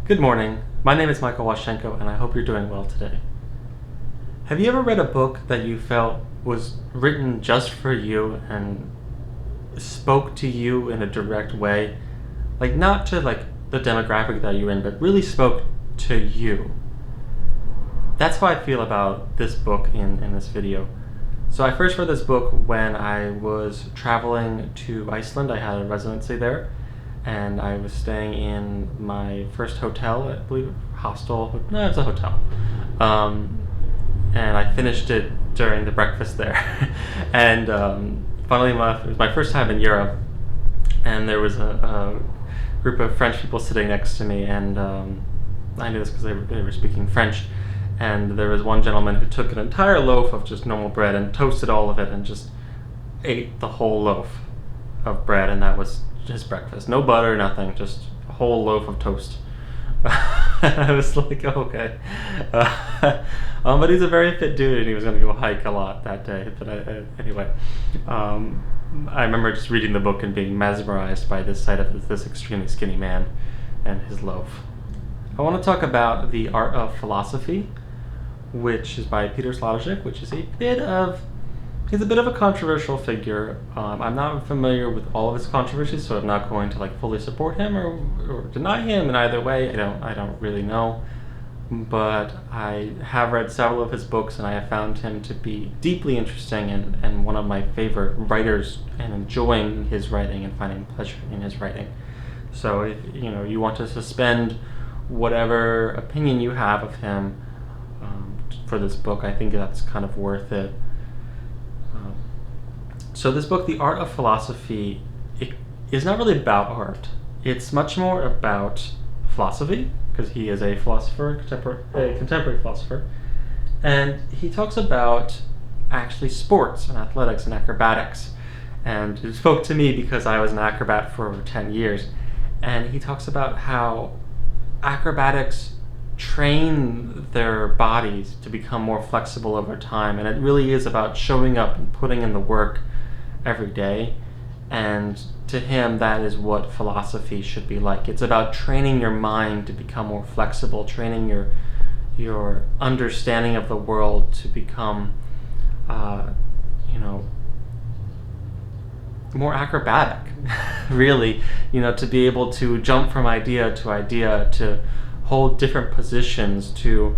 Good morning. My name is Michael Washenko, and I hope you're doing well today. Have you ever read a book that you felt was written just for you and spoke to you in a direct way? Like, not to the demographic that you're in, but really spoke to you. That's how I feel about this book in this video. So I first read this book when I was traveling to Iceland. I had a residency there, and I was staying in my first hotel, I believe, hostel. No, it's a hotel. And I finished it during the breakfast there. And funnily enough, it was my first time in Europe, and there was a group of French people sitting next to me, and I knew this because they were speaking French. And there was one gentleman who took an entire loaf of just normal bread and toasted all of it and just ate the whole loaf of bread, and that was his breakfast. No butter, nothing, just a whole loaf of toast. I was like, oh, okay. But he's a very fit dude, and he was going to go hike a lot that day. But anyway, I remember just reading the book and being mesmerized by this sight of this extremely skinny man and his loaf. I want to talk about The Art of Philosophy, which is by Peter Sloterdjik, which is he's a bit of a controversial figure. I'm not familiar with all of his controversies, so I'm not going to fully support him or deny him in either way. I don't really know, but I have read several of his books, and I have found him to be deeply interesting and one of my favorite writers, and enjoying his writing and finding pleasure in his writing. So if you want to suspend whatever opinion you have of him for this book, I think that's kind of worth it. So this book, The Art of Philosophy, it is not really about art. It's much more about philosophy, because he is a philosopher, a contemporary philosopher, and he talks about actually sports and athletics and acrobatics. And it spoke to me because I was an acrobat for over 10 years, and he talks about how acrobatics train their bodies to become more flexible over time, and it really is about showing up and putting in the work every day. And to him, that is what philosophy should be like. It's about training your mind to become more flexible, training your understanding of the world to become more acrobatic. Really, to be able to jump from idea, to hold different positions, to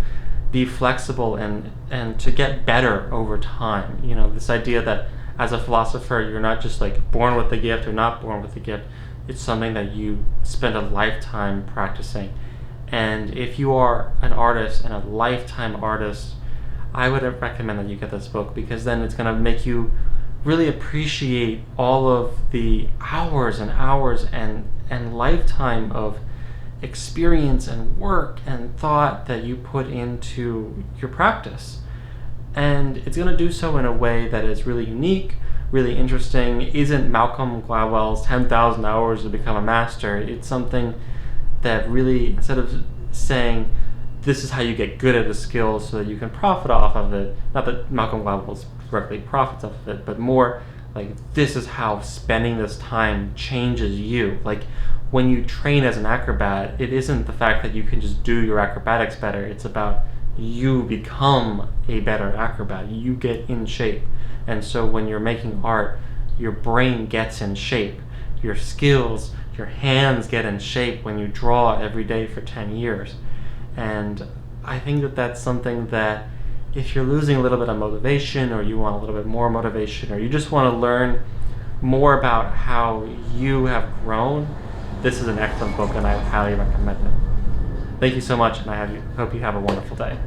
be flexible and to get better over time. This idea that as a philosopher, you're not just born with the gift or not born with the gift. It's something that you spend a lifetime practicing. And if you are an artist and a lifetime artist, I would recommend that you get this book, because then it's going to make you really appreciate all of the hours and hours and lifetime of experience and work and thought that you put into your practice. And it's going to do so in a way that is really unique, really interesting. Isn't Malcolm Gladwell's 10,000 hours to become a master. It's something that really, instead of saying this is how you get good at a skill so that you can profit off of it, not that Malcolm Gladwell directly profits off of it, but more this is how spending this time changes you. When you train as an acrobat, it isn't the fact that you can just do your acrobatics better. It's about you become a better acrobat. You get in shape. And so when you're making art, your brain gets in shape. Your skills, your hands get in shape when you draw every day for 10 years. And I think that that's something that if you're losing a little bit of motivation, or you want a little bit more motivation, or you just want to learn more about how you have grown, this is an excellent book, and I highly recommend it. Thank you so much, and I hope you have a wonderful day.